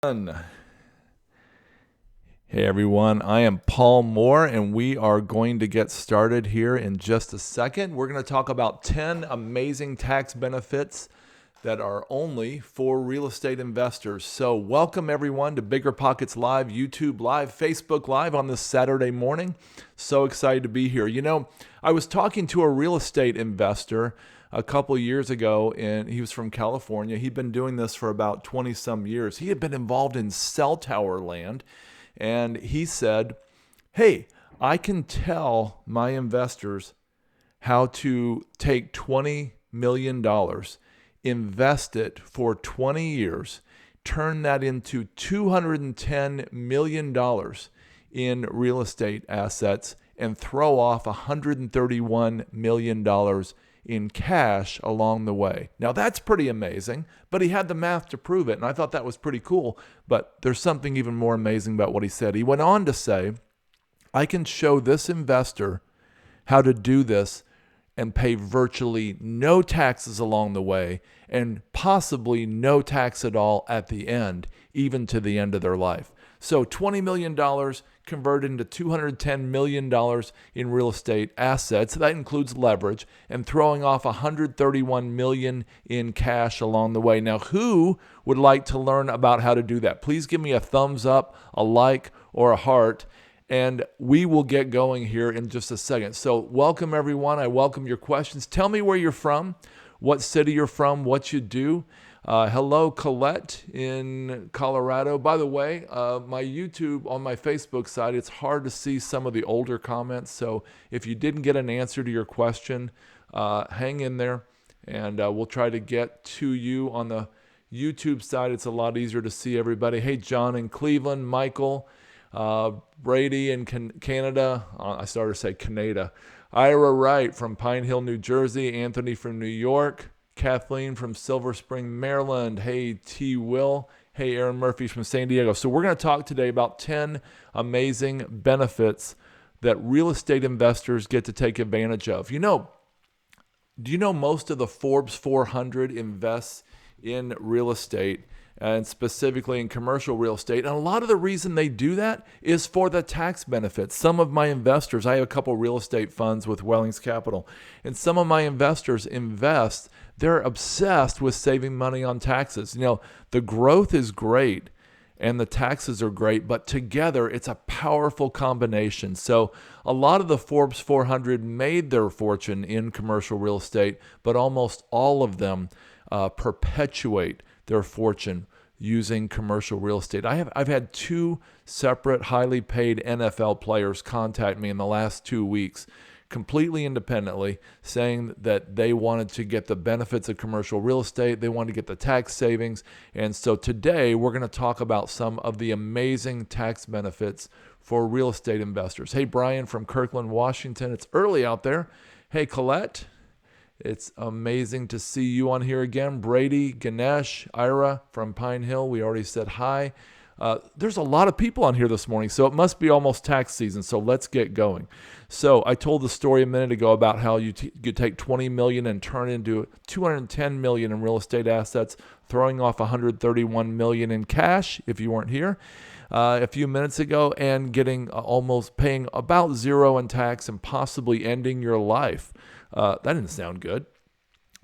Hey everyone, I am Paul Moore and we are going to get started here in just a second. We're going to talk about 10 amazing tax benefits that are only for real estate investors. So welcome everyone to BiggerPockets Live, YouTube Live, Facebook Live on this Saturday morning. So excited to be here. You know, I was talking to a real estate investor a couple years ago, and he was from California. He'd been doing this for about 20 some years. He had been involved in cell tower land. And he said, hey, I can tell my investors how to take $20 million, invest it for 20 years, turn that into $210 million in real estate assets, and throw off $131 million in cash along the way. Now that's pretty amazing, but he had the math to prove it, and I thought that was pretty cool. But there's something even more amazing about what he said. He went on to say, I can show this investor how to do this and pay virtually no taxes along the way and possibly no tax at all at the end, even to the end of their life. So $20 million converted into $210 million in real estate assets. That includes leverage, and throwing off $131 million in cash along the way. Now, who would like to learn about how to do that? Please give me a thumbs up, a like, or a heart, and we will get going here in just a second. So welcome, everyone. I welcome your questions. Tell me where you're from, what city you're from, what you do. Hello, Colette in Colorado. By the way, my YouTube on my Facebook side, it's hard to see some of the older comments. So if you didn't get an answer to your question, hang in there, and we'll try to get to you. On the YouTube side, it's a lot easier to see everybody. Hey, John in Cleveland, Michael, Brady in Canada. I started to say Canada. Ira Wright from Pine Hill, New Jersey. Anthony from New York. Kathleen from Silver Spring, Maryland. Hey, T. Will. Hey, Aaron Murphy from San Diego. So we're going to talk today about 10 amazing benefits that real estate investors get to take advantage of. Do you know most of the Forbes 400 invests in real estate, and specifically in commercial real estate? And a lot of the reason they do that is for the tax benefits. Some of my investors, I have a couple real estate funds with Wellings Capital, and some of my investors invest, they're obsessed with saving money on taxes. The growth is great and the taxes are great, but together it's a powerful combination. So a lot of the Forbes 400 made their fortune in commercial real estate, but almost all of them perpetuate their fortune using commercial real estate. I've had two separate highly paid NFL players contact me in the last 2 weeks, completely independently, saying that they wanted to get the benefits of commercial real estate. They wanted to get the tax savings. And so today we're going to talk about some of the amazing tax benefits for real estate investors. Hey, Brian from Kirkland, Washington. It's early out there. Hey, Colette. It's amazing to see you on here again. Brady, Ganesh, Ira from Pine Hill. We already said hi. There's a lot of people on here this morning, so it must be almost tax season. So let's get going. So I told the story a minute ago about how you take $20 million and turn it into $210 million in real estate assets, throwing off $131 million in cash, if you weren't here a few minutes ago, and getting almost paying about zero in tax and possibly ending your life. That didn't sound good.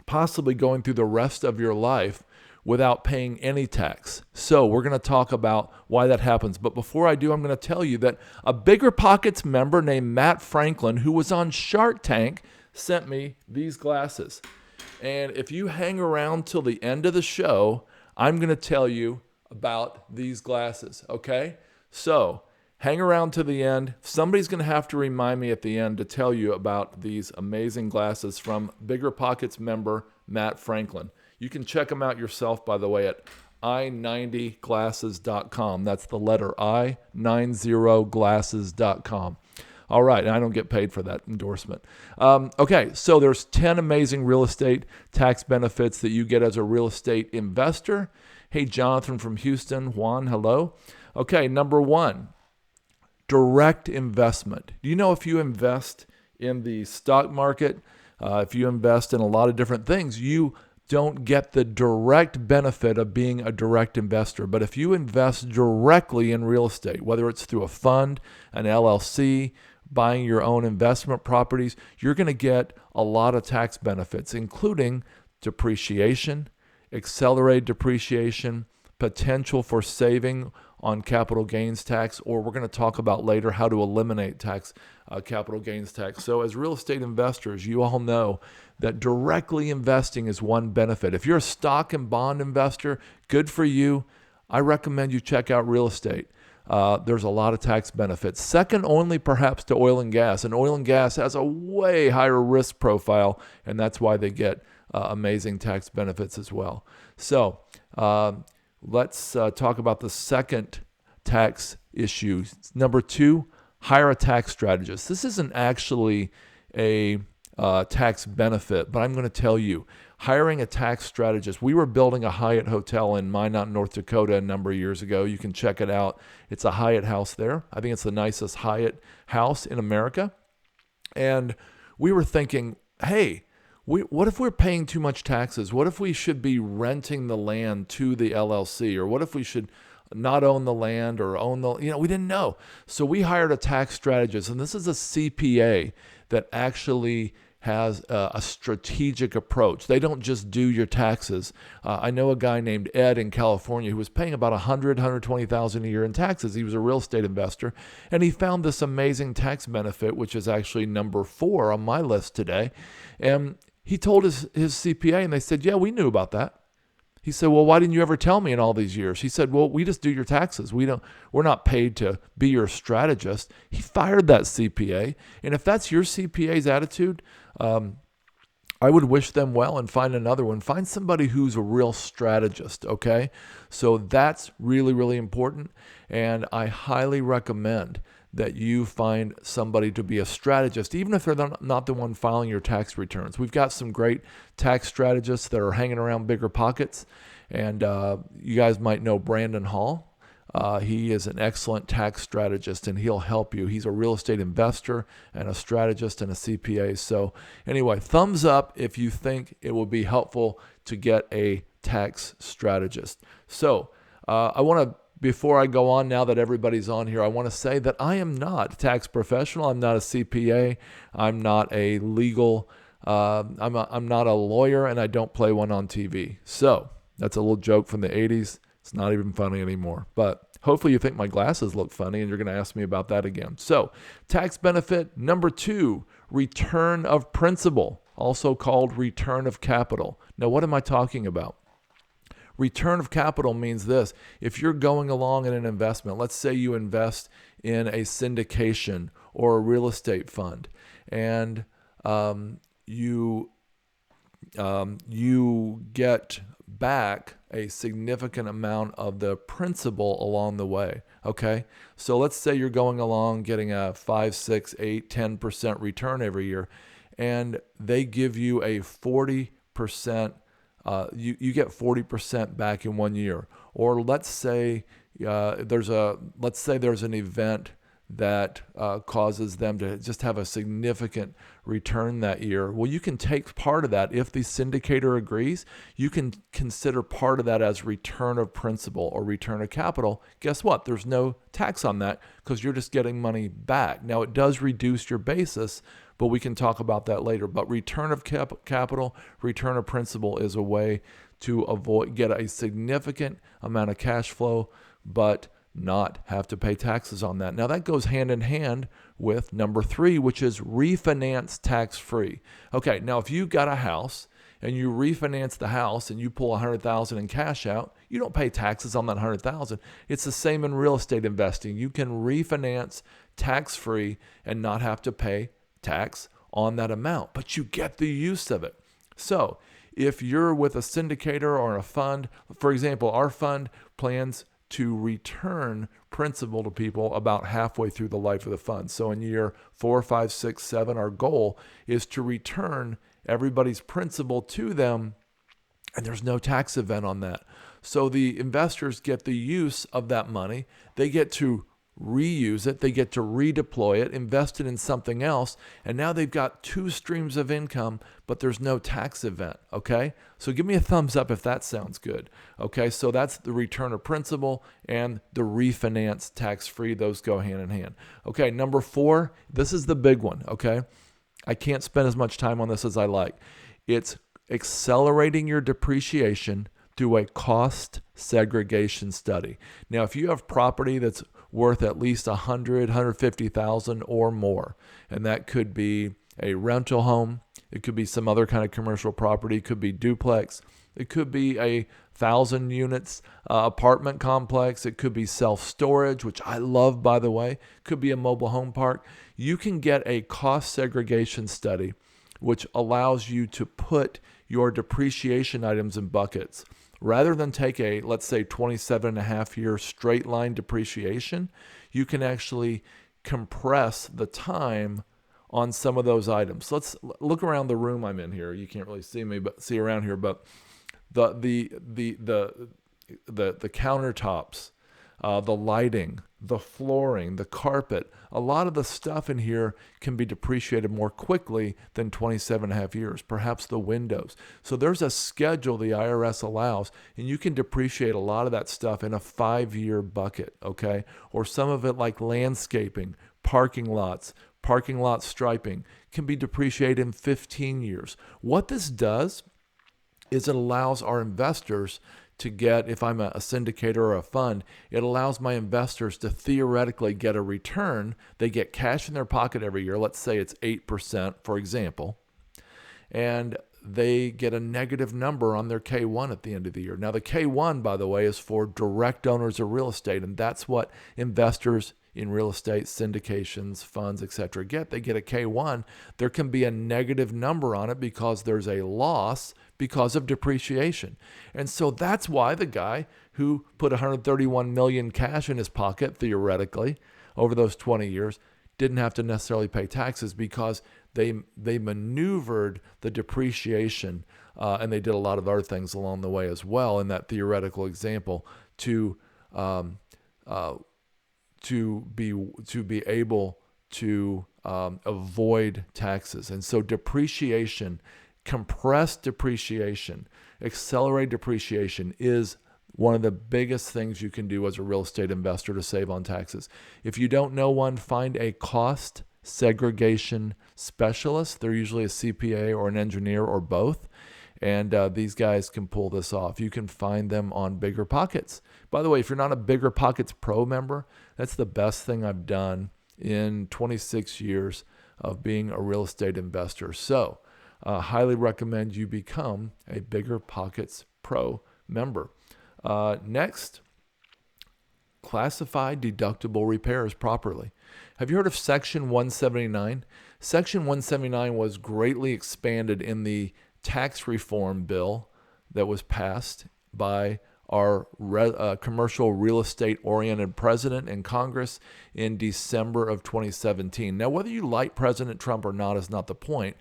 Possibly going through the rest of your life without paying any tax. So we're going to talk about why that happens. But before I do, I'm going to tell you that a BiggerPockets member named Matt Franklin, who was on Shark Tank, sent me these glasses. And if you hang around till the end of the show, I'm going to tell you about these glasses, okay? So hang around to the end. Somebody's going to have to remind me at the end to tell you about these amazing glasses from BiggerPockets member Matt Franklin. You can check them out yourself, by the way, at i90glasses.com. That's the letter I, 90glasses.com. All right, and I don't get paid for that endorsement. Okay, so there's 10 amazing real estate tax benefits that you get as a real estate investor. Hey, Jonathan from Houston. Juan, hello. Okay, number one, direct investment. Do you know if you invest in the stock market, if you invest in a lot of different things, you don't get the direct benefit of being a direct investor. But if you invest directly in real estate, whether it's through a fund, an LLC, buying your own investment properties, you're going to get a lot of tax benefits, including depreciation, accelerated depreciation, potential for saving on capital gains tax, or we're going to talk about later how to eliminate capital gains tax. So as real estate investors, you all know that directly investing is one benefit. If you're a stock and bond investor, good for you. I recommend you check out real estate. There's a lot of tax benefits. Second only perhaps to oil and gas. And oil and gas has a way higher risk profile, and that's why they get amazing tax benefits as well. So let's talk about the second tax issue. Number 2, hire a tax strategist. This isn't actually a tax benefit, but I'm going to tell you, hiring a tax strategist. We were building a Hyatt hotel in Minot, North Dakota a number of years ago. You can check it out. It's a Hyatt house there. I think it's the nicest Hyatt house in America. And we were thinking, hey, what if we're paying too much taxes? What if we should be renting the land to the LLC? Or what if we should not own the land or own we didn't know. So we hired a tax strategist, and this is a CPA that actually has a strategic approach. They don't just do your taxes. I know a guy named Ed in California who was paying about $120,000 a year in taxes. He was a real estate investor, and he found this amazing tax benefit, which is actually number 4 on my list today. And he told his CPA, and they said, yeah, we knew about that. He said, well, why didn't you ever tell me in all these years? He said, well, we just do your taxes. We're not paid to be your strategist. He fired that CPA. And if that's your CPA's attitude, I would wish them well and find another one. Find somebody who's a real strategist, okay? So that's really, really important. And I highly recommend that you find somebody to be a strategist, even if they're not the one filing your tax returns. We've got some great tax strategists that are hanging around BiggerPockets, and you guys might know Brandon Hall. He is an excellent tax strategist, and he'll help you. He's a real estate investor and a strategist and a CPA. So anyway, thumbs up if you think it will be helpful to get a tax strategist. So I want to, before I go on, now that everybody's on here, I want to say that I am not a tax professional. I'm not a CPA. I'm not a legal, I'm not a lawyer, and I don't play one on TV. So that's a little joke from the 80s. It's not even funny anymore. But hopefully you think my glasses look funny, and you're going to ask me about that again. So tax benefit number 2, return of principal, also called return of capital. Now, what am I talking about? Return of capital means this. If you're going along in an investment, let's say you invest in a syndication or a real estate fund, and you get back a significant amount of the principal along the way. Okay, so let's say you're going along getting a 5, 6, 8, 10% return every year, and they give you a 40%. You get 40% back in 1 year. Or let's say there's an event that causes them to just have a significant return that year. Well, you can take part of that. If the syndicator agrees, you can consider part of that as return of principal or return of capital. Guess what? There's no tax on that because you're just getting money back. Now, it does reduce your basis, but we can talk about that later. But return of capital, return of principal is a way to get a significant amount of cash flow, but not have to pay taxes on that. Now, that goes hand in hand with number 3, which is refinance tax-free. Okay, now if you got a house and you refinance the house and you pull $100,000 in cash out, you don't pay taxes on that $100,000. It's the same in real estate investing. You can refinance tax-free and not have to pay tax on that amount, but you get the use of it. So if you're with a syndicator or a fund, for example, our fund plans to return principal to people about halfway through the life of the fund. So in year 4, 5, 6, 7, our goal is to return everybody's principal to them, and there's no tax event on that. So the investors get the use of that money. They get to reuse it, they get to redeploy it, invest it in something else, and now they've got two streams of income, but there's no tax event, okay? So give me a thumbs up if that sounds good, okay? So that's the return of principal and the refinance tax-free. Those go hand in hand. Okay, number 4, this is the big one, okay? I can't spend as much time on this as I like. It's accelerating your depreciation through a cost segregation study. Now, if you have property that's worth at least 100, 150,000 or more, and that could be a rental home, it could be some other kind of commercial property, it could be duplex, it could be a 1,000 units apartment complex, it could be self-storage, which I love, by the way, it could be a mobile home park. You can get a cost segregation study, which allows you to put your depreciation items in buckets. Rather than take a, let's say, 27 and a half year straight line depreciation, you can actually compress the time on some of those items. Let's look around the room I'm in here. You can't really see me, but see around here. But the countertops, the lighting, the flooring, the carpet, a lot of the stuff in here can be depreciated more quickly than 27 and a half years, perhaps the windows. So there's a schedule the IRS allows, and you can depreciate a lot of that stuff in a 5-year bucket, okay? Or some of it like landscaping, parking lot striping can be depreciated in 15 years. What this does is it allows our investors to get, if I'm a syndicator or a fund, it allows my investors to theoretically get a return. They get cash in their pocket every year. Let's say it's 8%, for example, and they get a negative number on their K1 at the end of the year. Now, the K1, by the way, is for direct owners of real estate, and that's what investors in real estate, syndications, funds, etc. get. They get a K1. There can be a negative number on it because there's a loss because of depreciation. And so that's why the guy who put 131 million cash in his pocket, theoretically, over those 20 years, didn't have to necessarily pay taxes because they maneuvered the depreciation and they did a lot of other things along the way as well in that theoretical example to be able to avoid taxes. And so depreciation, compressed depreciation, accelerated depreciation is one of the biggest things you can do as a real estate investor to save on taxes. If you don't know one, find a cost segregation specialist. They're usually a CPA or an engineer or both. And these guys can pull this off. You can find them on BiggerPockets. By the way, if you're not a BiggerPockets Pro member, that's the best thing I've done in 26 years of being a real estate investor. So highly recommend you become a BiggerPockets Pro member. Next, classify deductible repairs properly. Have you heard of Section 179? Section 179 was greatly expanded in the tax reform bill that was passed by our commercial real estate oriented president in Congress in December of 2017. Now, whether you like President Trump or not is not the point.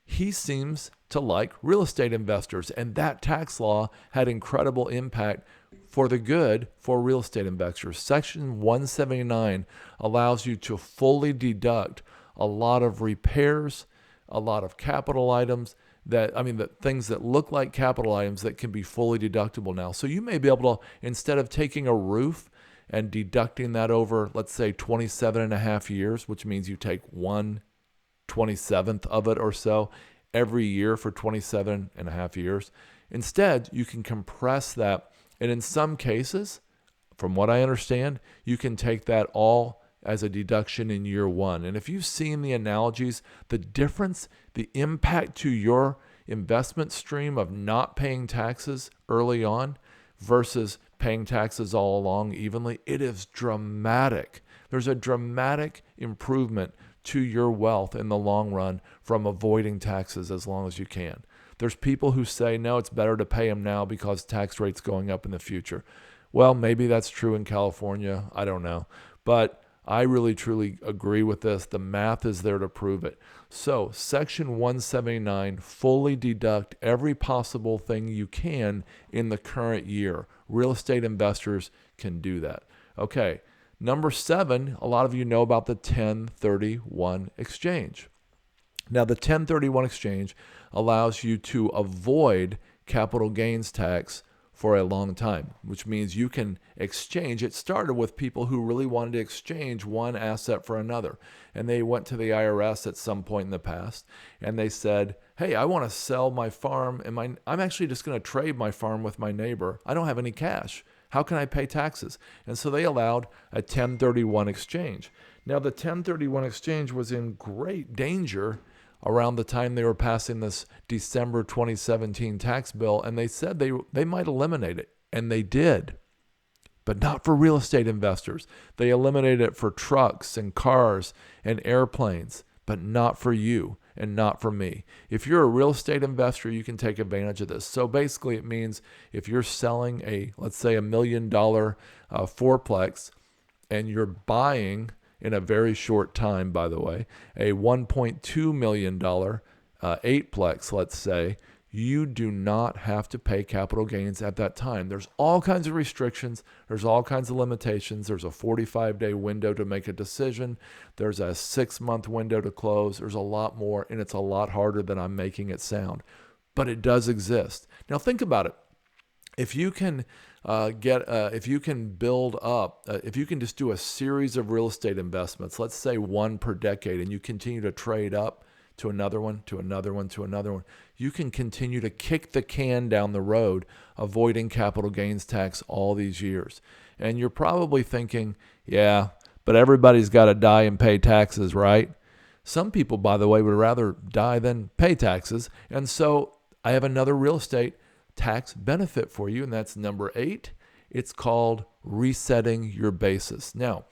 He seems to like real estate investors, and that tax law had incredible impact for the good for real estate investors. Section 179 allows you to fully deduct a lot of repairs, a lot of capital items, the things that look like capital items that can be fully deductible now. So you may be able to, instead of taking a roof and deducting that over, let's say 27 and a half years, which means you take 1/27th of it or so every year for 27 and a half years. Instead, you can compress that. And in some cases, from what I understand, you can take that all as a deduction in year one. And if you've seen the analogies, the difference, the impact to your investment stream of not paying taxes early on versus paying taxes all along evenly, it is dramatic. There's a dramatic improvement to your wealth in the long run from avoiding taxes as long as you can. There's people who say, no, it's better to pay them now because tax rates going up in the future. Well, maybe that's true in California. I don't know. But I really, truly agree with this. The math is there to prove it. So Section 179, fully deduct every possible thing you can in the current year. Real estate investors can do that. Okay, Number 7, a lot of you know about the 1031 exchange. Now, the 1031 exchange allows you to avoid capital gains tax for a long time, which means you can exchange. It started with people who really wanted to exchange one asset for another. And they went to the IRS at some point in the past and they said, hey, I want to sell my farm and I'm actually just going to trade my farm with my neighbor. I don't have any cash. How can I pay taxes? And so they allowed a 1031 exchange. Now, the 1031 exchange was in great danger around the time they were passing this December 2017 tax bill, and they said they might eliminate it, and they did, but not for real estate investors. They eliminated it for trucks and cars and airplanes, but not for you and not for me. If you're a real estate investor, you can take advantage of this. So basically it means if you're selling let's say $1 million fourplex, and you're buying in a very short time, by the way, a $1.2 million eightplex, let's say, you do not have to pay capital gains at that time. There's all kinds of restrictions. There's all kinds of limitations. There's a 45-day window to make a decision. There's a 6-month window to close. There's a lot more, and it's a lot harder than I'm making it sound. But it does exist. Now think about it. If you can if you can build up, if you can just do a series of real estate investments, let's say one per decade, and you continue to trade up to another one, to another one, to another one, you can continue to kick the can down the road, avoiding capital gains tax all these years. And you're probably thinking, yeah, but everybody's got to die and pay taxes, right? Some people, by the way, would rather die than pay taxes. And so I have another real estate tax benefit for you, and that's number 8. It's called resetting your basis. Now,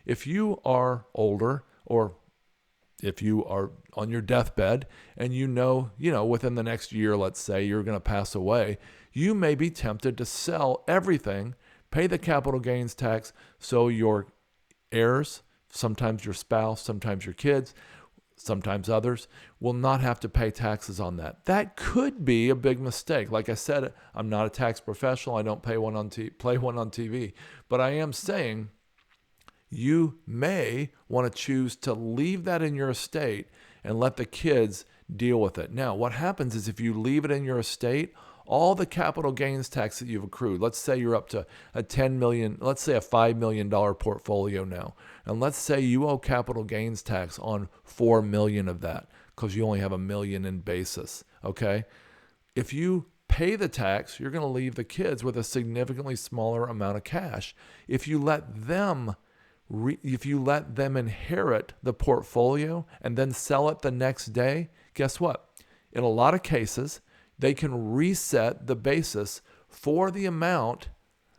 if you are older, or if you are on your deathbed and you know within the next year, let's say, you're going to pass away, you may be tempted to sell everything, pay the capital gains tax, so your heirs, sometimes your spouse, sometimes your kids, sometimes others, will not have to pay taxes on that. That could be a big mistake. Like I said, I'm not a tax professional. I don't play one on TV. But I am saying you may want to choose to leave that in your estate and let the kids deal with it. Now, what happens is if you leave it in your estate, all the capital gains tax that you've accrued, let's say you're up to a $10 million, let's say a $5 million portfolio now. And let's say you owe capital gains tax on $4 million of that because you only have $1 million in basis. Okay. If you pay the tax, you're going to leave the kids with a significantly smaller amount of cash. If you let them inherit the portfolio and then sell it the next day, guess what? In a lot of cases, they can reset the basis for the amount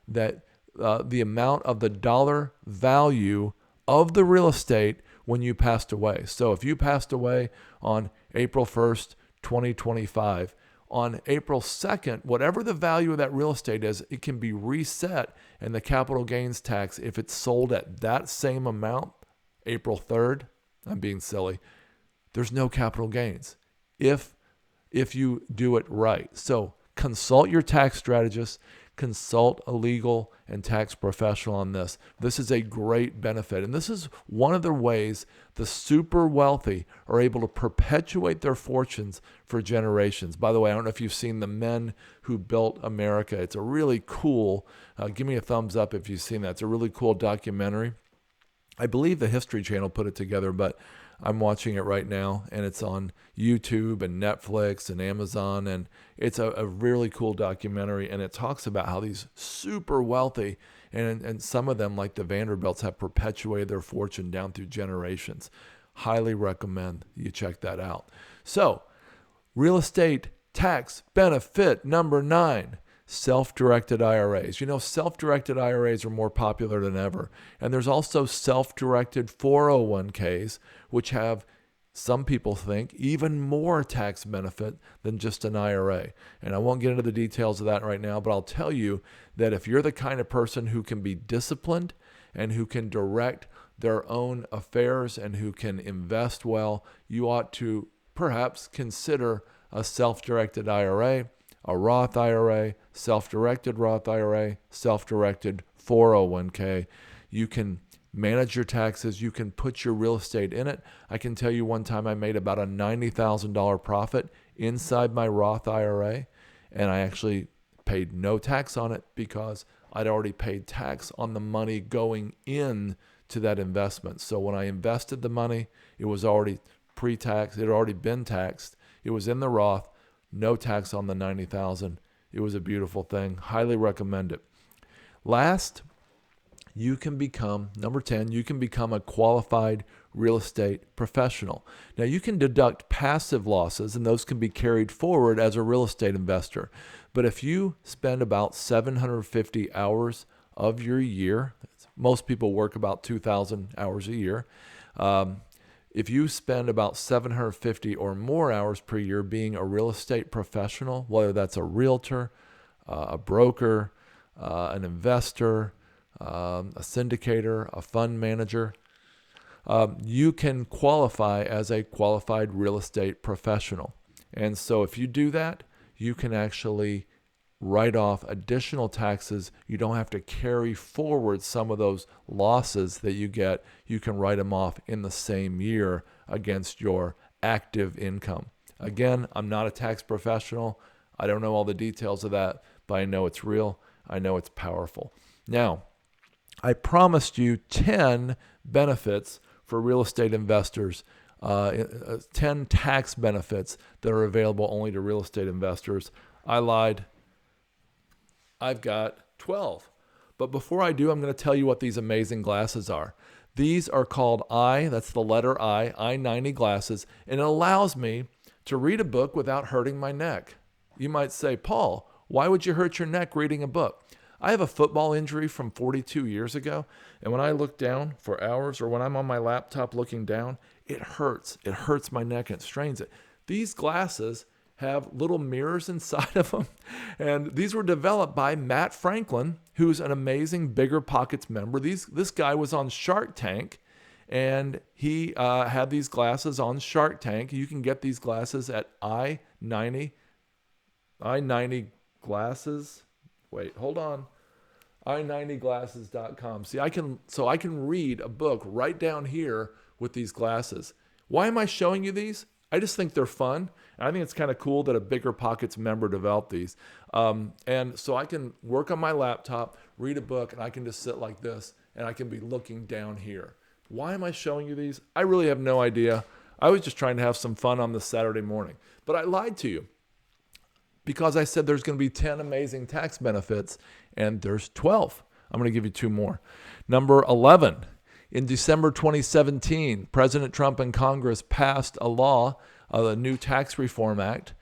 of the dollar value of the real estate when you passed away. So if you passed away on April 1st, 2025, on April 2nd, whatever the value of that real estate is, it can be reset, and the capital gains tax, if it's sold at that same amount, April 3rd, I'm being silly, there's no capital gains if you do it right. So consult your tax strategist, consult a legal and tax professional on this. This is a great benefit. And this is one of the ways the super wealthy are able to perpetuate their fortunes for generations. By the way, I don't know if you've seen The Men Who Built America. It's a really cool, give me a thumbs up if you've seen that. It's a really cool documentary. I believe the History Channel put it together, but I'm watching it right now, and it's on YouTube and Netflix and Amazon, and it's a really cool documentary, and it talks about how these super wealthy, and some of them, like the Vanderbilts, have perpetuated their fortune down through generations. Highly recommend you check that out. So, real estate tax benefit number 9. Self-directed IRAs. Self-directed IRAs are more popular than ever. And there's also self-directed 401ks, which have, some people think, even more tax benefit than just an IRA. And I won't get into the details of that right now, but I'll tell you that if you're the kind of person who can be disciplined and who can direct their own affairs and who can invest well, you ought to perhaps consider a self-directed IRA, a Roth IRA, self-directed Roth IRA, self-directed 401k. You can manage your taxes. You can put your real estate in it. I can tell you one time I made about a $90,000 profit inside my Roth IRA, and I actually paid no tax on it because I'd already paid tax on the money going in to that investment. So when I invested the money, it was already pre-tax. It had already been taxed. It was in the Roth, no tax on the $90,000. It was a beautiful thing. Highly recommend it. Last, you can become, number 10, you can become a qualified real estate professional. Now, you can deduct passive losses, and those can be carried forward as a real estate investor. But if you spend about 750 hours of your year, most people work about 2,000 hours a year. If you spend about 750 or more hours per year being a real estate professional, whether that's a realtor, a broker, an investor, a syndicator, a fund manager, you can qualify as a qualified real estate professional. And so if you do that, you can actually write off additional taxes. You don't have to carry forward some of those losses that you get. You can write them off in the same year against your active income. Again, I'm not a tax professional. I don't know all the details of that, but I know it's real. I know it's powerful. Now, I promised you 10 benefits for real estate investors, 10 tax benefits that are available only to real estate investors. I lied. I've got 12. But before I do, I'm going to tell you what these amazing glasses are. These are called that's the letter I-90 glasses, and it allows me to read a book without hurting my neck. You might say, Paul, why would you hurt your neck reading a book? I have a football injury from 42 years ago, and when I look down for hours or when I'm on my laptop looking down, it hurts. It hurts my neck and it strains it. These glasses have little mirrors inside of them, and these were developed by Matt Franklin, who's an amazing BiggerPockets member. This guy was on Shark Tank, and he had these glasses on Shark Tank. You can get these glasses at I90 glasses. Wait, hold on. I90glasses.com. See, I can read a book right down here with these glasses. Why am I showing you these? I just think they're fun. And I think it's kind of cool that a BiggerPockets member developed these. And so I can work on my laptop, read a book, and I can just sit like this, and I can be looking down here. Why am I showing you these? I really have no idea. I was just trying to have some fun on this Saturday morning. But I lied to you because I said there's going to be 10 amazing tax benefits, and there's 12. I'm going to give you 2 more. Number 11. In December 2017, President Trump and Congress passed a law, the new Tax Reform Act.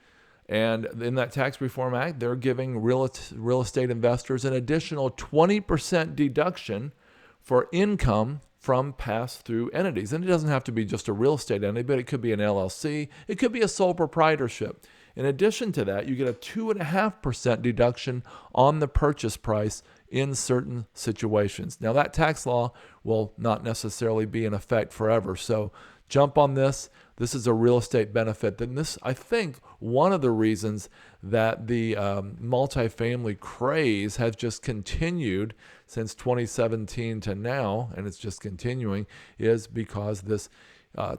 And in that Tax Reform Act, they're giving real estate investors an additional 20% deduction for income from pass-through entities. And it doesn't have to be just a real estate entity, but it could be an LLC. It could be a sole proprietorship. In addition to that, you get a 2.5% deduction on the purchase price in certain situations. Now, that tax law will not necessarily be in effect forever. So jump on this. This is a real estate benefit. And this, I think, one of the reasons that the multifamily craze has just continued since 2017 to now, and it's just continuing, is because this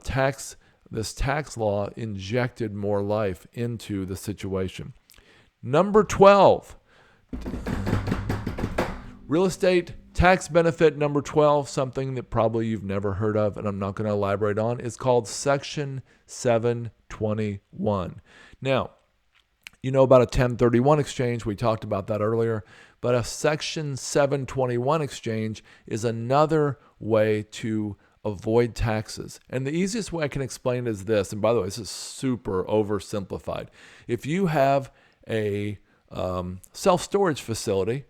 tax law injected more life into the situation. Number 12. Real estate tax benefit number 12, something that probably you've never heard of, and I'm not going to elaborate on, is called Section 721. Now, you know about a 1031 exchange. We talked about that earlier. But a Section 721 exchange is another way to avoid taxes. And the easiest way I can explain it is this, and by the way, this is super oversimplified. If you have a self-storage facility,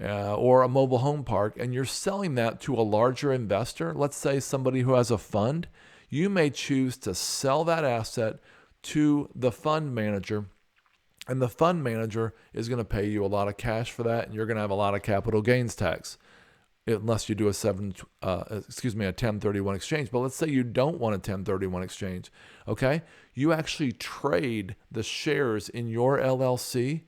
or a mobile home park, and you're selling that to a larger investor, let's say somebody who has a fund, you may choose to sell that asset to the fund manager, and the fund manager is going to pay you a lot of cash for that, and you're going to have a lot of capital gains tax, unless you do a 1031 exchange. But let's say you don't want a 1031 exchange, okay? You actually trade the shares in your LLC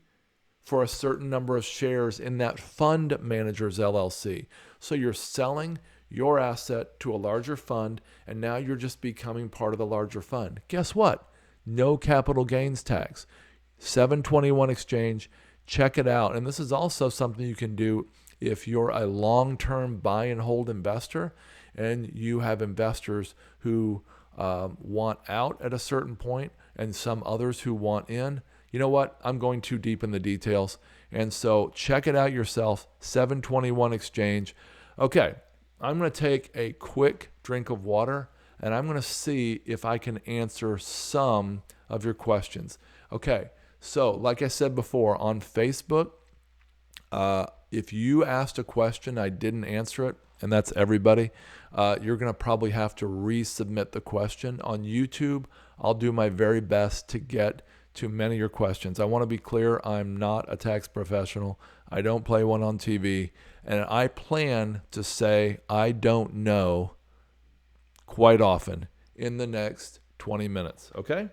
for a certain number of shares in that fund manager's LLC. So you're selling your asset to a larger fund, and now you're just becoming part of the larger fund. Guess what? No capital gains tax. 721 exchange. Check it out. And this is also something you can do if you're a long-term buy and hold investor and you have investors who want out at a certain point and some others who want in. You know what? I'm going too deep in the details. And so check it out yourself. 721 exchange. Okay, I'm going to take a quick drink of water and I'm going to see if I can answer some of your questions. Okay, so like I said before, on Facebook, if you asked a question, I didn't answer it, and that's everybody, you're going to probably have to resubmit the question. On YouTube, I'll do my very best to get to many of your questions. I want to be clear, I'm not a tax professional. I don't play one on TV, and I plan to say I don't know quite often in the next 20 minutes, okay?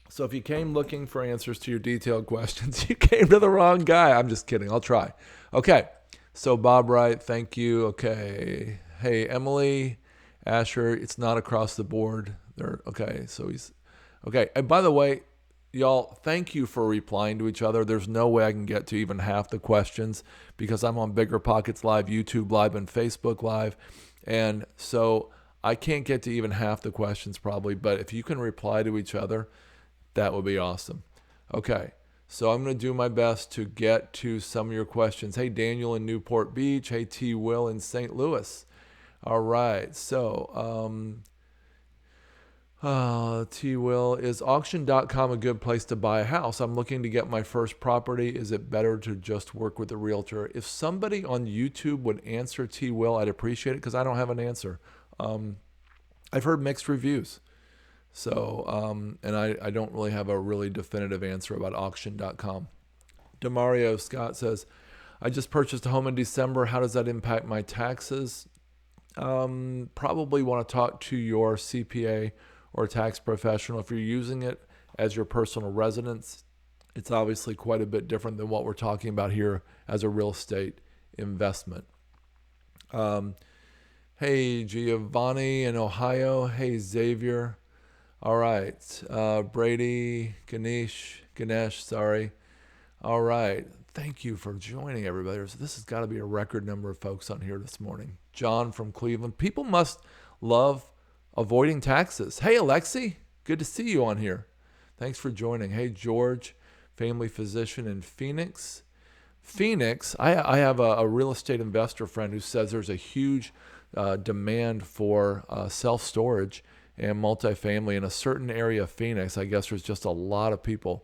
So if you came looking for answers to your detailed questions, you came to the wrong guy. I'm just kidding. I'll try. Okay. So Bob Wright, thank you. Okay. Hey, Emily, Asher, it's not across the board. Okay. So he's okay. And by the way, y'all, thank you for replying to each other. There's no way I can get to even half the questions because I'm on BiggerPockets Live, YouTube Live, and Facebook Live. And so I can't get to even half the questions probably, but if you can reply to each other, that would be awesome. Okay, so I'm going to do my best to get to some of your questions. Hey, Daniel in Newport Beach. Hey, T. Will in St. Louis. All right, so T. Will, is auction.com a good place to buy a house? I'm looking to get my first property. Is it better to just work with a realtor? If somebody on YouTube would answer T. Will, I'd appreciate it because I don't have an answer. I've heard mixed reviews. So, and I don't really have a really definitive answer about auction.com. Demario Scott says, I just purchased a home in December. How does that impact my taxes? Probably want to talk to your CPA or tax professional. If you're using it as your personal residence, it's obviously quite a bit different than what we're talking about here as a real estate investment. Hey, Giovanni in Ohio. Hey, Xavier. All right. Brady, Ganesh, sorry. All right. Thank you for joining, everybody. This has got to be a record number of folks on here this morning. John from Cleveland. People must love avoiding taxes. Hey, Alexi. Good to see you on here. Thanks for joining. Hey, George, family physician in Phoenix. I have a real estate investor friend who says there's a huge demand for self-storage and multifamily in a certain area of Phoenix. I guess there's just a lot of people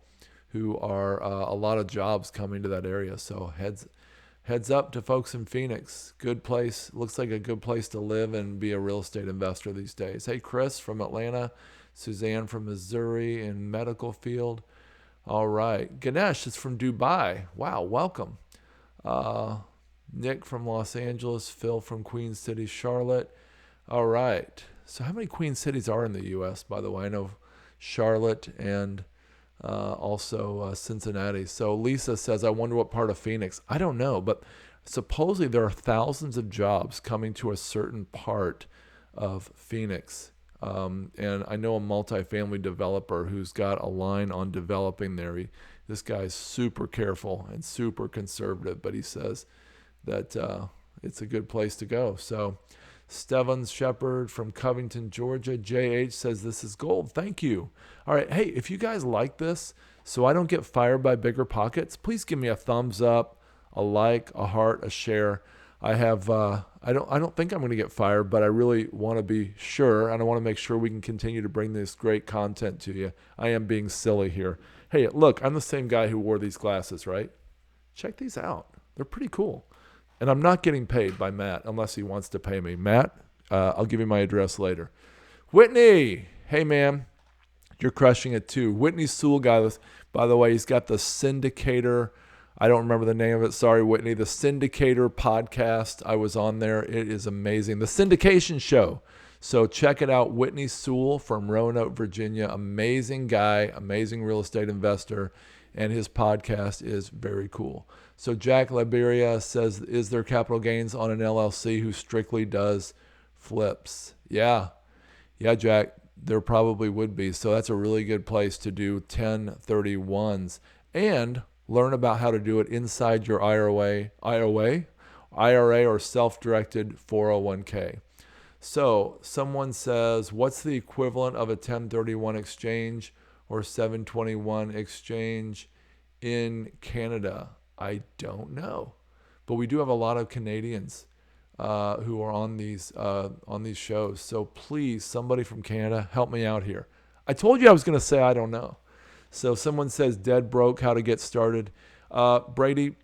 who are a lot of jobs coming to that area. So heads up to folks in Phoenix. Good place. Looks like a good place to live and be a real estate investor these days. Hey, Chris from Atlanta. Suzanne from Missouri in medical field. All right. Ganesh is from Dubai. Wow, welcome. Nick from Los Angeles. Phil from Queen City, Charlotte. All right. So how many Queen Cities are in the U.S., by the way? I know Charlotte and also Cincinnati. So Lisa says, I wonder what part of Phoenix. I don't know, but supposedly there are thousands of jobs coming to a certain part of Phoenix. And I know a multifamily developer who's got a line on developing there. This guy's super careful and super conservative, but he says that it's a good place to go. So Stevens Shepherd from Covington, Georgia. JH says, this is gold. Thank you. All right. Hey, if you guys like this, so I don't get fired by BiggerPockets, please give me a thumbs up, a like, a heart, a share. I have, I don't think I'm going to get fired, but I really want to be sure, and I want to make sure we can continue to bring this great content to you. I am being silly here. Hey, look, I'm the same guy who wore these glasses, right? Check these out. They're pretty cool. And I'm not getting paid by Matt unless he wants to pay me. Matt, I'll give you my address later. Whitney, hey, man, you're crushing it too. Whitney Sewell guy, by the way, he's got the Syndicator. I don't remember the name of it. Sorry, Whitney. The Syndicator podcast. I was on there. It is amazing. The Syndication Show. So check it out. Whitney Sewell from Roanoke, Virginia. Amazing guy, amazing real estate investor. and his podcast is very cool. So Jack Liberia says, is there capital gains on an LLC who strictly does flips? Yeah, Jack, there probably would be. So that's a really good place to do 1031s and learn about how to do it inside your IRA or self-directed 401k. So someone says, what's the equivalent of a 1031 exchange or 721 exchange in Canada? I don't know, but we do have a lot of Canadians who are on these shows. So please, somebody from Canada, help me out here. I told you I was going to say I don't know. So someone says dead broke, how to get started. Brady,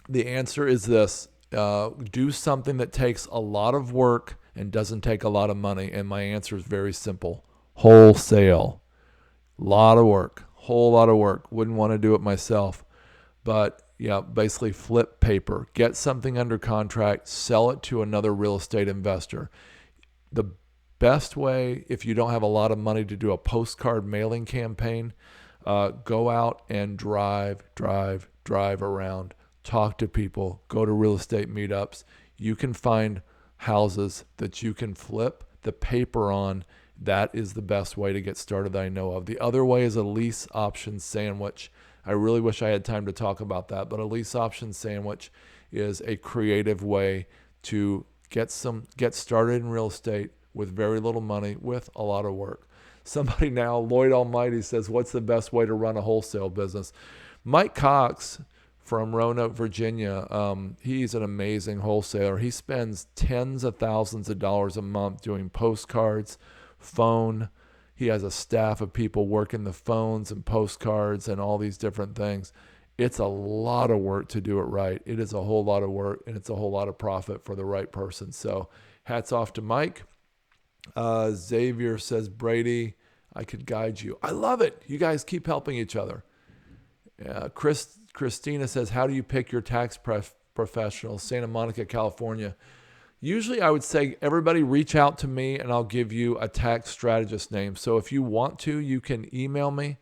the answer is this. Do something that takes a lot of work and doesn't take a lot of money. And my answer is very simple. Wholesale. Lot of work. Whole lot of work. Wouldn't want to do it myself. But yeah, basically flip paper. Get something under contract. Sell it to another real estate investor. The best way, if you don't have a lot of money to do a postcard mailing campaign, go out and drive around. Talk to people. Go to real estate meetups. You can find houses that you can flip the paper on. That is the best way to get started that I know of. The other way is a lease option sandwich. I really wish I had time to talk about that, but a lease option sandwich is a creative way to get started in real estate with very little money, with a lot of work. Somebody now, Lloyd Almighty, says, what's the best way to run a wholesale business? Mike Cox from Roanoke, Virginia, he's an amazing wholesaler. He spends tens of thousands of dollars a month doing postcards, phone. He has a staff of people working the phones and postcards and all these different things. It's a lot of work to do it right. It is a whole lot of work, and it's a whole lot of profit for the right person. So hats off to Mike. Xavier says, Brady, I could guide you. I love it. You guys keep helping each other. Christina says, how do you pick your tax professional? Santa Monica, California. Usually I would say everybody reach out to me and I'll give you a tax strategist name. So if you want to, you can email me,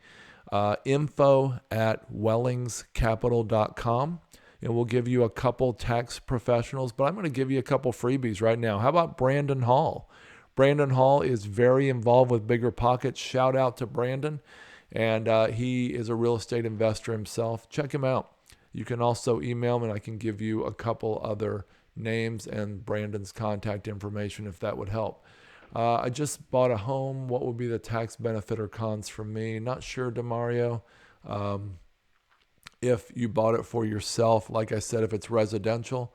info@wellingscapital.com, and we'll give you a couple tax professionals, but I'm going to give you a couple freebies right now. How about Brandon Hall? Brandon Hall is very involved with BiggerPockets. Shout out to Brandon. And he is a real estate investor himself. Check him out. You can also email him, and I can give you a couple other names and Brandon's contact information if that would help. I just bought a home. What would be the tax benefit or cons for me? Not sure, DeMario. If you bought it for yourself, like I said, if it's residential,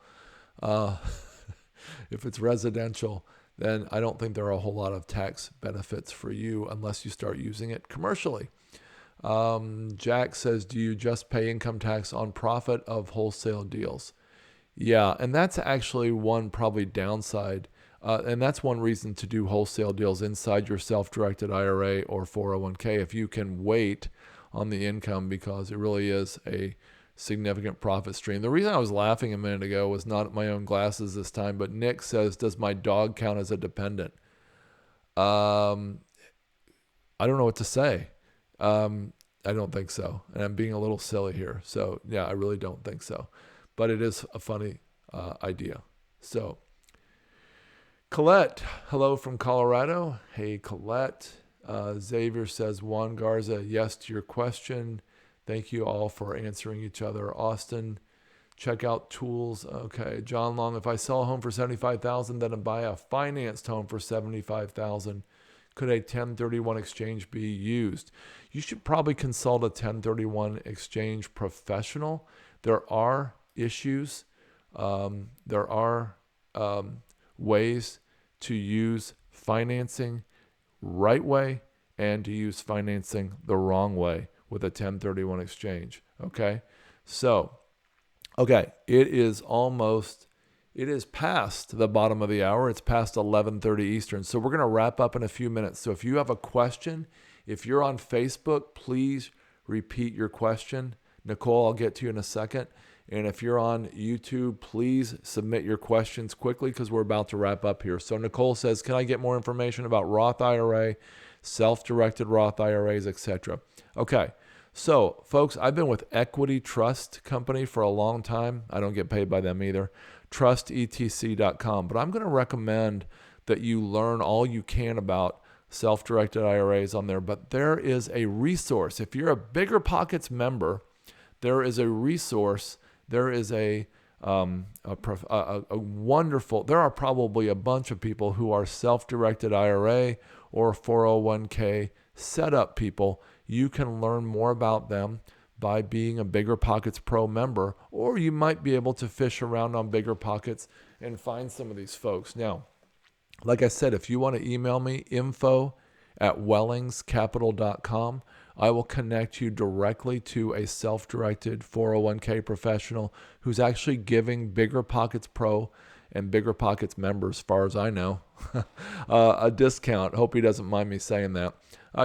then I don't think there are a whole lot of tax benefits for you unless you start using it commercially. Jack says, do you just pay income tax on profit of wholesale deals? Yeah, and that's actually one probably downside. And that's one reason to do wholesale deals inside your self-directed IRA or 401k if you can wait on the income, because it really is a significant profit stream. The reason I was laughing a minute ago was not my own glasses this time, but Nick says, does my dog count as a dependent? I don't know what to say. I don't think so. And I'm being a little silly here. So yeah, I really don't think so. But it is a funny idea. So Colette, hello from Colorado. Hey, Colette. Xavier says, Juan Garza, yes to your question. Thank you all for answering each other. Austin, check out tools. Okay. John Long, if I sell a home for $75,000, then I buy a financed home for $75,000, could a 1031 exchange be used? You should probably consult a 1031 exchange professional. There are issues. There are ways to use financing right way and to use financing the wrong way with a 1031 exchange. Okay. So, it is past the bottom of the hour. It's past 11:30 Eastern. So we're going to wrap up in a few minutes. So if you have a question, if you're on Facebook, please repeat your question. Nicole, I'll get to you in a second. And if you're on YouTube, please submit your questions quickly because we're about to wrap up here. So Nicole says, can I get more information about Roth IRA, self-directed Roth IRAs, etc.? Okay. So, folks, I've been with Equity Trust Company for a long time. I don't get paid by them either. TrustETC.com. But I'm going to recommend that you learn all you can about self-directed IRAs on there. But there is a resource. If you're a BiggerPockets member, there is a resource. There is a wonderful, there are probably a bunch of people who are self-directed IRA or 401k setup people. You can learn more about them by being a BiggerPockets Pro member, or you might be able to fish around on BiggerPockets and find some of these folks. Now, like I said, if you want to email me, info@wellingscapital.com, I will connect you directly to a self-directed 401k professional who's actually giving BiggerPockets Pro and BiggerPockets members, as far as I know, a discount. Hope he doesn't mind me saying that.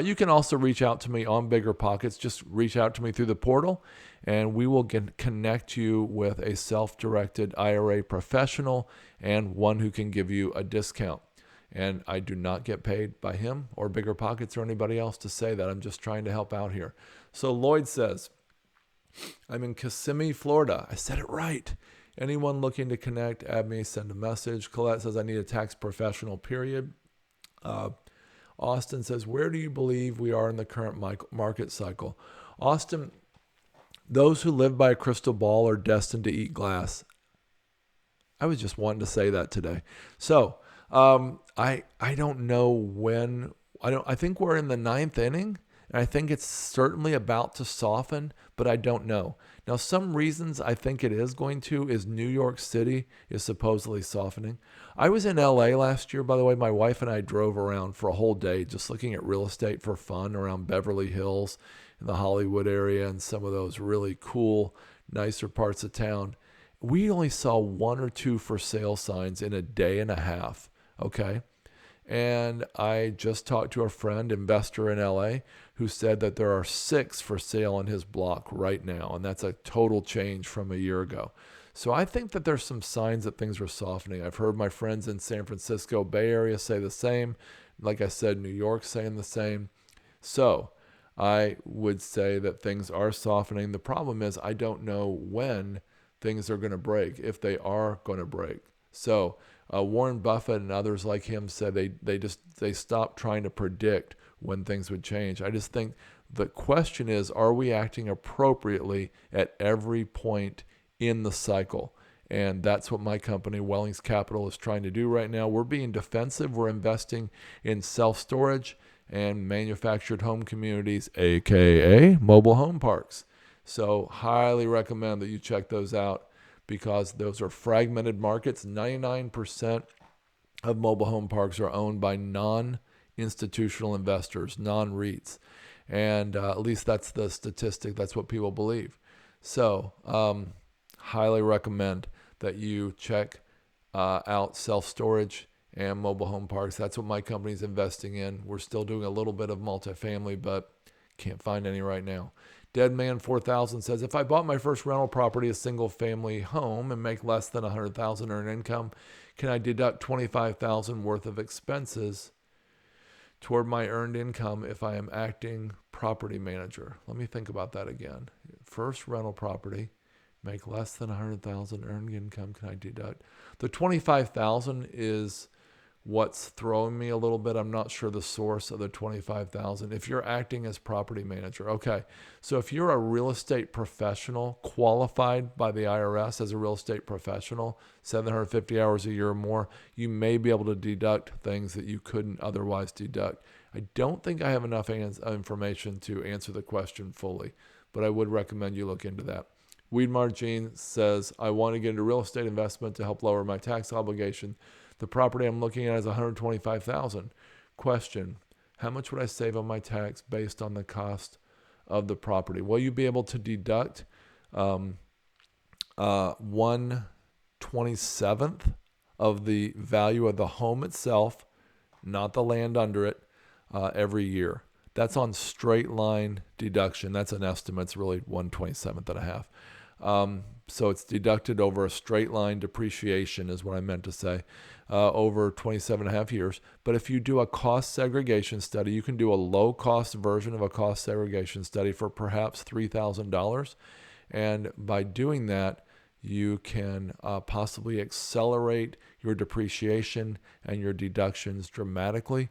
You can also reach out to me on BiggerPockets. Just reach out to me through the portal, and we will connect you with a self-directed IRA professional and one who can give you a discount. And I do not get paid by him or BiggerPockets or anybody else to say that. I'm just trying to help out here. So Lloyd says, I'm in Kissimmee, Florida. I said it right. Anyone looking to connect, add me, send a message. Colette says, I need a tax professional, period. Austin says, where do you believe we are in the current market cycle? Austin, those who live by a crystal ball are destined to eat glass. I was just wanting to say that today. So I don't know when. I think we're in the ninth inning, and I think it's certainly about to soften, but I don't know. Now, some reasons I think it is going to is New York City is supposedly softening. I was in LA last year, by the way. My wife and I drove around for a whole day just looking at real estate for fun around Beverly Hills in the Hollywood area and some of those really cool, nicer parts of town. We only saw one or two for sale signs in a day and a half, okay? And I just talked to a friend, investor in LA, who said that there are 6 for sale on his block right now. And that's a total change from a year ago. So I think that there's some signs that things are softening. I've heard my friends in San Francisco Bay Area say the same. Like I said, New York saying the same. So I would say that things are softening. The problem is I don't know when things are going to break, if they are going to break. So Warren Buffett and others like him said they stopped trying to predict when things would change. I just think the question is, are we acting appropriately at every point in the cycle? And that's what my company, Wellings Capital, is trying to do right now. We're being defensive. We're investing in self-storage and manufactured home communities, aka mobile home parks. So highly recommend that you check those out, because those are fragmented markets. 99% of mobile home parks are owned by non-institutional investors, non-REITs. And at least that's the statistic. That's what people believe. So highly recommend that you check out self-storage and mobile home parks. That's what my company's investing in. We're still doing a little bit of multifamily, but can't find any right now. Deadman 4000 says, if I bought my first rental property, a single family home, and make less than $100,000 earned income, can I deduct $25,000 worth of expenses toward my earned income if I am acting property manager? Let me think about that again. First rental property, make less than $100,000 earned income, can I deduct? The $25,000 is what's throwing me a little bit. I'm not sure the source of the $25,000. If you're acting as property manager, okay. So if you're a real estate professional qualified by the IRS as a real estate professional, 750 hours a year or more, you may be able to deduct things that you couldn't otherwise deduct. I don't think I have enough information to answer the question fully, but I would recommend you look into that. Weedmar Jean says, I want to get into real estate investment to help lower my tax obligation. The property I'm looking at is $125,000. Question, how much would I save on my tax based on the cost of the property? Will you be able to deduct 1/27th of the value of the home itself, not the land under it, every year? That's on straight line deduction. That's an estimate. It's really 1/27th and a half. So it's deducted over a straight line depreciation is what I meant to say, over 27 and a half years. But if you do a cost segregation study, you can do a low cost version of a cost segregation study for perhaps $3,000. And by doing that, you can possibly accelerate your depreciation and your deductions dramatically,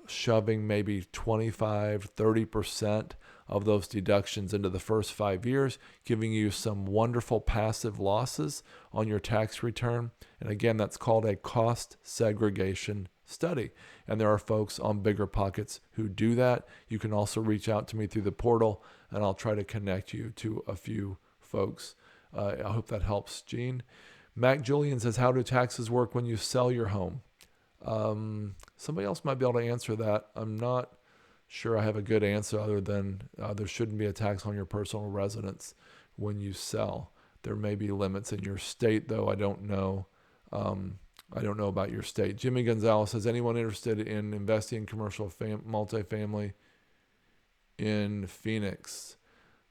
shoving maybe 25, 30% of those deductions into the first 5 years, giving you some wonderful passive losses on your tax return. And again, that's called a cost segregation study. And there are folks on BiggerPockets who do that. You can also reach out to me through the portal, and I'll try to connect you to a few folks. I hope that helps, Gene. Mac Julian says, how do taxes work when you sell your home? Somebody else might be able to answer that. I'm not sure I have a good answer other than there shouldn't be a tax on your personal residence when you sell. There may be limits in your state, though. I don't know. I don't know about your state. Jimmy Gonzalez says, anyone interested in investing in commercial multifamily in Phoenix?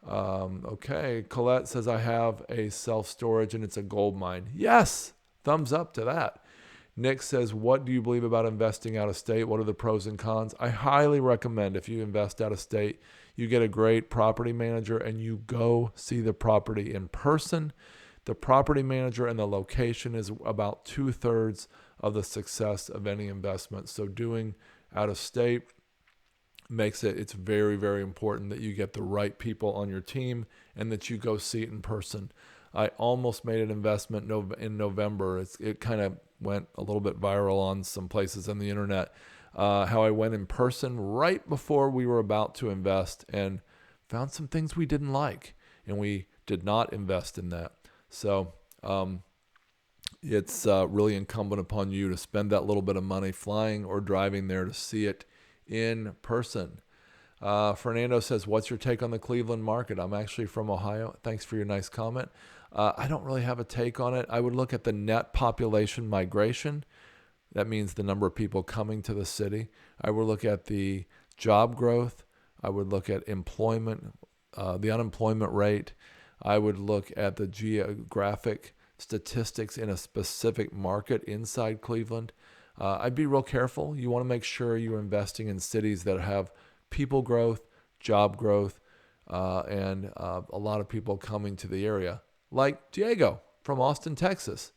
Okay. Colette says, I have a self-storage and it's a gold mine. Yes. Thumbs up to that. Nick says, what do you believe about investing out of state? What are the pros and cons? I highly recommend if you invest out of state, you get a great property manager and you go see the property in person. The property manager and the location is about 2/3 of the success of any investment. So doing out of state it's very, very important that you get the right people on your team and that you go see it in person. I almost made an investment in November. It kind of went a little bit viral on some places on the internet, how I went in person right before we were about to invest and found some things we didn't like, and we did not invest in that. So it's really incumbent upon you to spend that little bit of money flying or driving there to see it in person. Fernando says, what's your take on the Cleveland market? I'm actually from Ohio. Thanks for your nice comment. I don't really have a take on it. I would look at the net population migration. That means the number of people coming to the city. I would look at the job growth. I would look at employment, the unemployment rate. I would look at the geographic statistics in a specific market inside Cleveland. I'd be real careful. You want to make sure you're investing in cities that have people growth, job growth, and a lot of people coming to the area. Like Diego from Austin, Texas.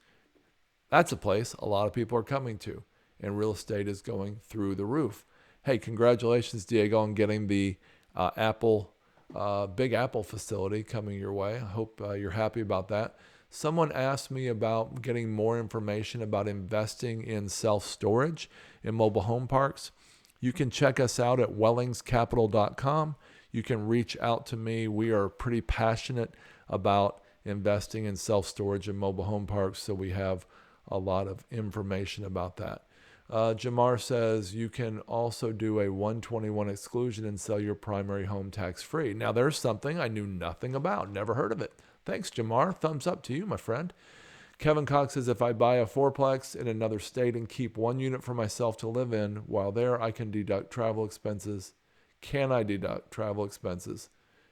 That's a place a lot of people are coming to, and real estate is going through the roof. Hey, congratulations, Diego, on getting the Big Apple facility coming your way. I hope you're happy about that. Someone asked me about getting more information about investing in self-storage in mobile home parks. You can check us out at wellingscapital.com. You can reach out to me. We are pretty passionate about investing in self-storage in mobile home parks, so we have a lot of information about that. Jamar says you can also do a 121 exclusion and sell your primary home tax-free. Now, there's something I knew nothing about, never heard of it. Thanks, Jamar. Thumbs up to you, my friend. Kevin Cox says, if I buy a fourplex in another state and keep one unit for myself to live in, while there I can deduct travel expenses. Can I deduct travel expenses?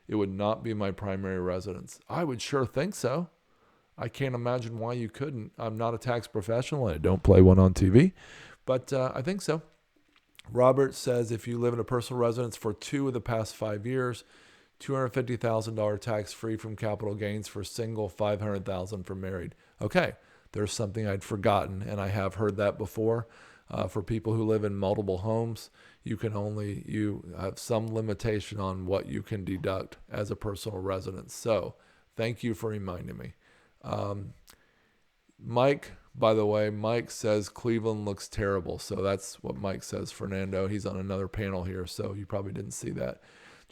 It would not be my primary residence. I would sure think so. I can't imagine why you couldn't. I'm not a tax professional and I don't play one on TV, but I think so. Robert says, if you live in a personal residence for 2 of the past 5 years, $250,000 tax-free from capital gains for single, $500,000 for married. Okay, there's something I'd forgotten, and I have heard that before. For people who live in multiple homes, you have some limitation on what you can deduct as a personal residence. So thank you for reminding me. Mike, by the way, Mike says Cleveland looks terrible. So that's what Mike says, Fernando. He's on another panel here, so you probably didn't see that.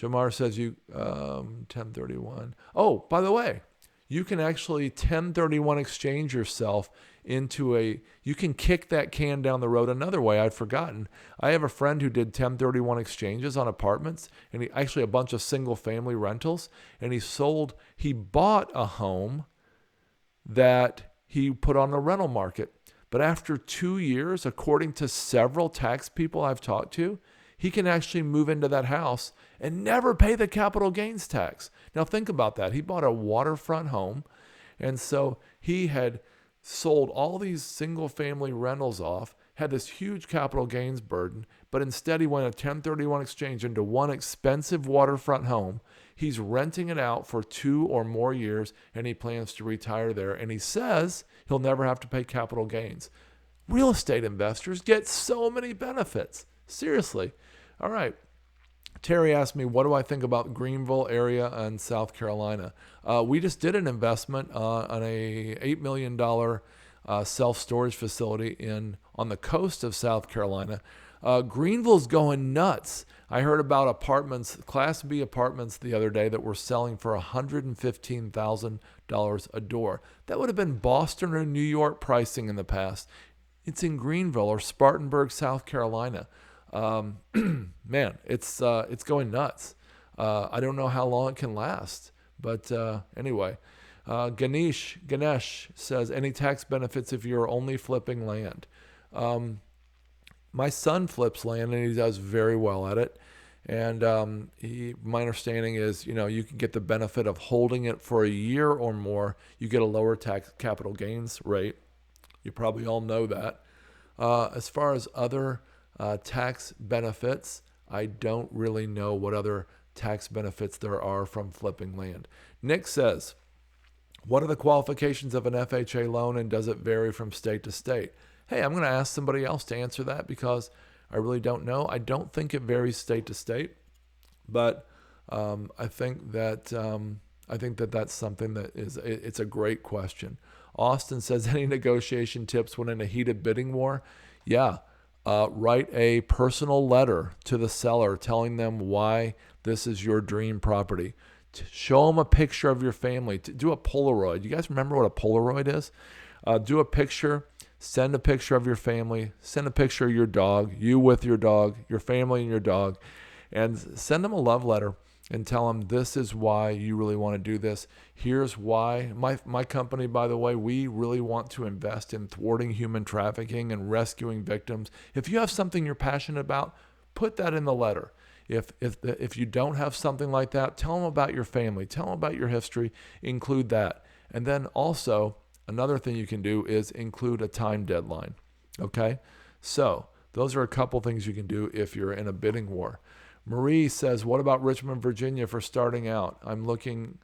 Jamar says 1031. Oh, by the way, you can actually 1031 exchange yourself you can kick that can down the road another way. I'd forgotten. I have a friend who did 1031 exchanges on apartments, and actually a bunch of single family rentals, and he bought a home that he put on the rental market. But after 2 years, according to several tax people I've talked to, he can actually move into that house and never pay the capital gains tax. Now think about that. He bought a waterfront home, and so he had sold all these single family rentals off, had this huge capital gains burden, but instead he went a 1031 exchange into one expensive waterfront home. He's renting it out for 2 or more years, and he plans to retire there. And he says he'll never have to pay capital gains. Real estate investors get so many benefits. Seriously. All right. Terry asked me, what do I think about Greenville area and South Carolina? We just did an investment on a $8 million self-storage facility on the coast of South Carolina. Greenville's going nuts. I heard about apartments, Class B apartments the other day that were selling for $115,000 a door. That would have been Boston or New York pricing in the past. It's in Greenville or Spartanburg, South Carolina. Man, it's going nuts. I don't know how long it can last, but anyway. Ganesh says, any tax benefits if you're only flipping land? My son flips land and he does very well at it. And my understanding is, you can get the benefit of holding it for a year or more. You get a lower tax capital gains rate. You probably all know that. As far as other tax benefits, I don't really know what other tax benefits there are from flipping land. Nick says, what are the qualifications of an FHA loan and does it vary from state to state? Hey, I'm going to ask somebody else to answer that because I really don't know. I don't think it varies state to state, but I think that that's something that it's a great question. Austin says, any negotiation tips when in a heated bidding war? Yeah. Write a personal letter to the seller telling them why this is your dream property. Show them a picture of your family. Do a Polaroid. You guys remember what a Polaroid is? Do a picture. Send a picture of your family. Send a picture of your dog, you with your dog, your family and your dog, and send them a love letter and tell them this is why you really want to do this. Here's why. My company, by the way, we really want to invest in thwarting human trafficking and rescuing victims. If you have something you're passionate about, put that in the letter. If you don't have something like that, tell them about your family. Tell them about your history. Include that. And then also, another thing you can do is include a time deadline. Okay? So those are a couple things you can do if you're in a bidding war. Marie says, what about Richmond, Virginia for starting out? I'm looking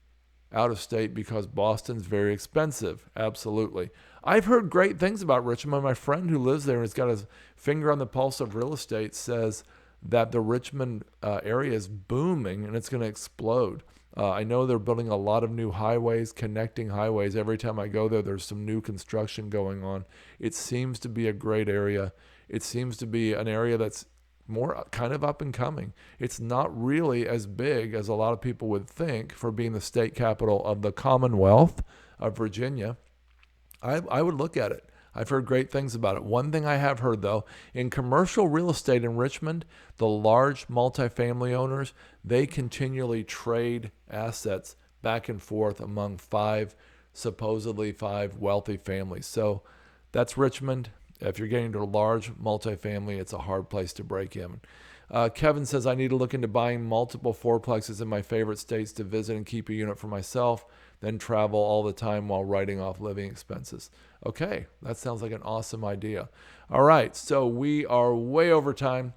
out of state because Boston's very expensive. Absolutely. I've heard great things about Richmond. My friend who lives there and has got his finger on the pulse of real estate says that the Richmond area is booming and it's going to explode. I know they're building a lot of new highways, connecting highways. Every time I go there, there's some new construction going on. It seems to be a great area. It seems to be an area that's more kind of up and coming. It's not really as big as a lot of people would think for being the state capital of the Commonwealth of Virginia. I would look at it. I've heard great things about it. One thing I have heard, though, in commercial real estate in Richmond, the large multifamily owners, they continually trade assets back and forth among supposedly five wealthy families. So that's Richmond. If you're getting to a large multifamily, it's a hard place to break in. Kevin says, I need to look into buying multiple fourplexes in my favorite states to visit and keep a unit for myself, then travel all the time while writing off living expenses. Okay, that sounds like an awesome idea. All right, so we are way over time,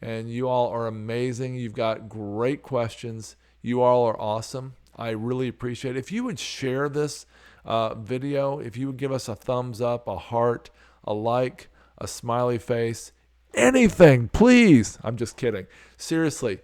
and you all are amazing. You've got great questions. You all are awesome. I really appreciate it. If you would share this video, if you would give us a thumbs up, a heart, a like, a smiley face, anything, please. I'm just kidding. Seriously,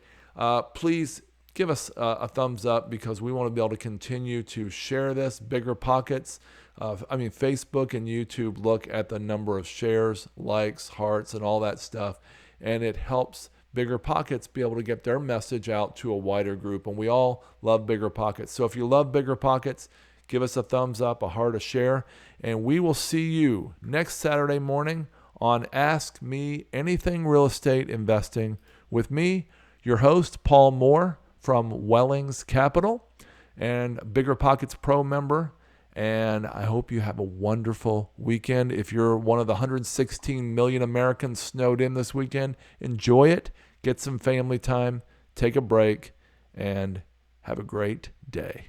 please give us a thumbs up because we want to be able to continue to share this. BiggerPockets, Facebook and YouTube look at the number of shares, likes, hearts, and all that stuff, and it helps BiggerPockets be able to get their message out to a wider group, and we all love BiggerPockets. So if you love BiggerPockets, give us a thumbs up, a heart, a share, and we will see you next Saturday morning on Ask Me Anything Real Estate Investing with me, your host, Paul Moore from Wellings Capital and BiggerPockets Pro member. And I hope you have a wonderful weekend. If you're one of the 116 million Americans snowed in this weekend, enjoy it. get some family time, take a break, and have a great day.